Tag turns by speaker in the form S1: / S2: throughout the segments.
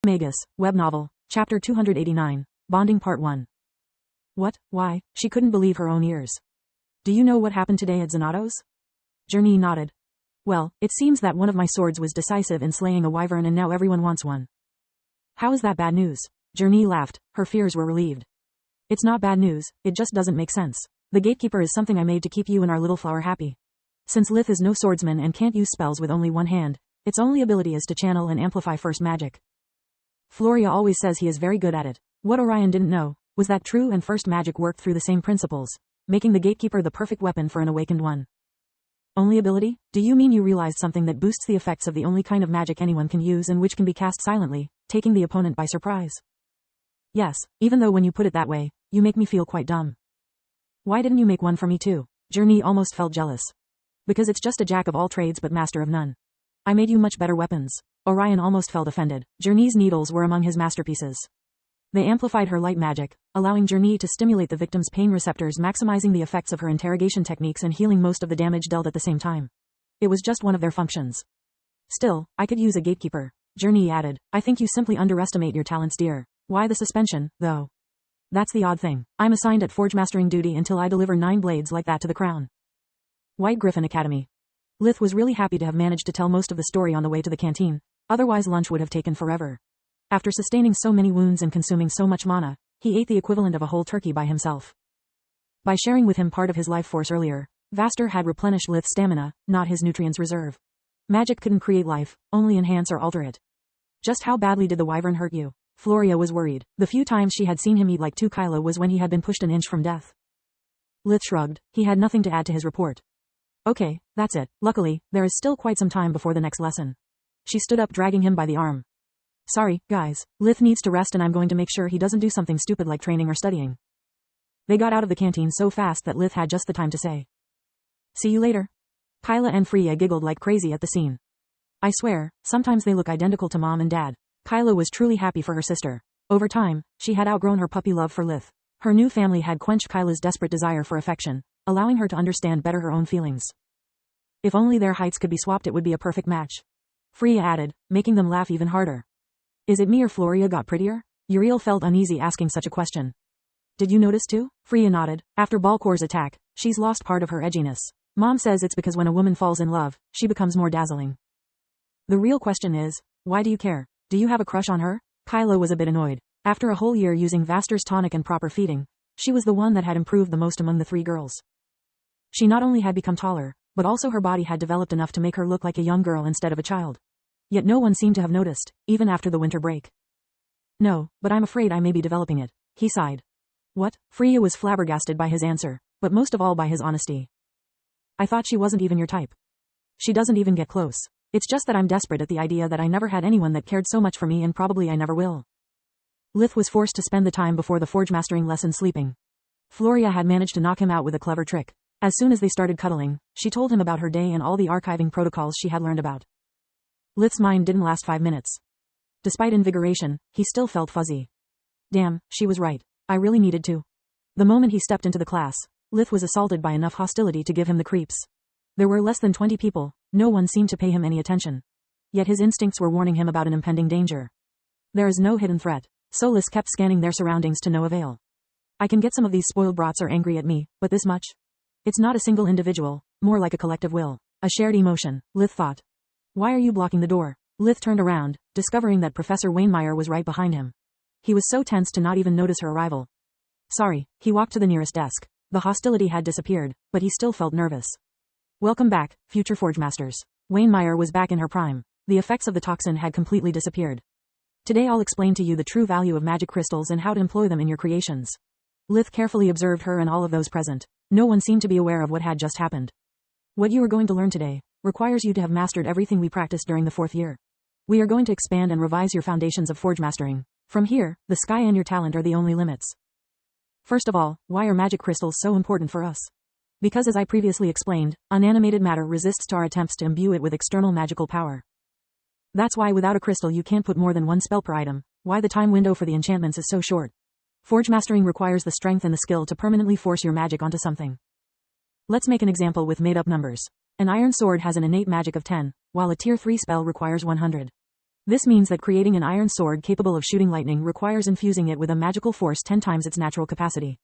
S1: Magus, web novel, Chapter 289, Bonding Part 1. What? Why? She couldn't believe her own ears. Do you know what happened today at Xanatos? Journey nodded. Well, it seems that one of my swords was decisive in slaying a wyvern and now everyone wants one. How is that bad news? Journey laughed, her fears were relieved. It's not bad news, it just doesn't make sense. The gatekeeper is something I made to keep you and our little flower happy. Since Lith is no swordsman and can't use spells with only one hand, its only ability is to channel and amplify first magic. Floria always says he is very good at it. What Orion didn't know was that true and first magic worked through the same principles, making the gatekeeper the perfect weapon for an awakened one. Only ability? Do you mean you realized something that boosts the effects of the only kind of magic anyone can use and which can be cast silently, taking the opponent by surprise? Yes, even though when you put it that way, you make me feel quite dumb. Why didn't you make one for me too? Journey almost felt jealous. Because it's just a jack of all trades but master of none. I made you much better weapons. Orion almost felt offended. Journey's needles were among his masterpieces. They amplified her light magic, allowing Journey to stimulate the victim's pain receptors, maximizing the effects of her interrogation techniques and healing most of the damage dealt at the same time. It was just one of their functions. Still, I could use a gatekeeper. Journey added, I think you simply underestimate your talents, dear. Why the suspension, though? That's the odd thing. I'm assigned at forge mastering duty until I deliver 9 blades like that to the crown. White Griffin Academy. Lith was really happy to have managed to tell most of the story on the way to the canteen, otherwise lunch would have taken forever. After sustaining so many wounds and consuming so much mana, he ate the equivalent of a whole turkey by himself. By sharing with him part of his life force earlier, Vaster had replenished Lith's stamina, not his nutrients reserve. Magic couldn't create life, only enhance or alter it. Just how badly did the wyvern hurt you? Floria was worried. The few times she had seen him eat like 2 Kyla was when he had been pushed an inch from death. Lith shrugged. He had nothing to add to his report. Okay, that's it. Luckily, there is still quite some time before the next lesson. She stood up, dragging him by the arm. Sorry, guys. Lith needs to rest and I'm going to make sure he doesn't do something stupid like training or studying. They got out of the canteen so fast that Lith had just the time to say, see you later. Kyla and Freya giggled like crazy at the scene. I swear, sometimes they look identical to mom and dad. Kyla was truly happy for her sister. Over time, she had outgrown her puppy love for Lith. Her new family had quenched Kyla's desperate desire for affection, allowing her to understand better her own feelings. If only their heights could be swapped, it would be a perfect match. Freya added, making them laugh even harder. Is it me or Floria got prettier? Uriel felt uneasy asking such a question. Did you notice too? Freya nodded. After Balkor's attack, she's lost part of her edginess. Mom says it's because when a woman falls in love, she becomes more dazzling. The real question is, why do you care? Do you have a crush on her? Kyla was a bit annoyed. After a whole year using Vaster's tonic and proper feeding, she was the one that had improved the most among the 3 girls. She not only had become taller, but also her body had developed enough to make her look like a young girl instead of a child. Yet no one seemed to have noticed, even after the winter break. No, but I'm afraid I may be developing it. He sighed. What? Freya was flabbergasted by his answer, but most of all by his honesty. I thought she wasn't even your type. She doesn't even get close. It's just that I'm desperate at the idea that I never had anyone that cared so much for me and probably I never will. Lith was forced to spend the time before the forge mastering lesson sleeping. Floria had managed to knock him out with a clever trick. As soon as they started cuddling, she told him about her day and all the archiving protocols she had learned about. Lith's mind didn't last 5 minutes. Despite invigoration, he still felt fuzzy. Damn, she was right. I really needed to. The moment he stepped into the class, Lith was assaulted by enough hostility to give him the creeps. There were less than 20 people, no one seemed to pay him any attention. Yet his instincts were warning him about an impending danger. There is no hidden threat. Solus kept scanning their surroundings to no avail. I can get some of these spoiled brats are angry at me, but this much? It's not a single individual, more like a collective will. A shared emotion, Lith thought. Why are you blocking the door? Lith turned around, discovering that Professor Wainmeyer was right behind him. He was so tense to not even notice her arrival. Sorry, he walked to the nearest desk. The hostility had disappeared, but he still felt nervous. Welcome back, future Forge Masters. Wainmeyer was back in her prime. The effects of the toxin had completely disappeared. Today I'll explain to you the true value of magic crystals and how to employ them in your creations. Lith carefully observed her and all of those present. No one seemed to be aware of what had just happened. What you are going to learn today requires you to have mastered everything we practiced during the 4th year. We are going to expand and revise your foundations of forge mastering. From here, the sky and your talent are the only limits. First of all, why are magic crystals so important for us? Because as I previously explained, unanimated matter resists to our attempts to imbue it with external magical power. That's why without a crystal you can't put more than 1 spell per item, why the time window for the enchantments is so short. Forge mastering requires the strength and the skill to permanently force your magic onto something. Let's make an example with made-up numbers. An iron sword has an innate magic of 10, while a tier 3 spell requires 100. This means that creating an iron sword capable of shooting lightning requires infusing it with a magical force 10 times its natural capacity.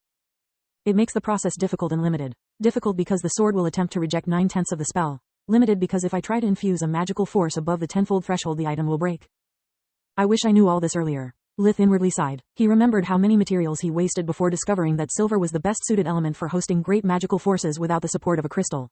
S1: It makes the process difficult and limited. Difficult because the sword will attempt to reject 9/10 of the spell. Limited because if I try to infuse a magical force above the 10-fold threshold, the item will break. I wish I knew all this earlier. Lith inwardly sighed. He remembered how many materials he wasted before discovering that silver was the best suited element for hosting great magical forces without the support of a crystal.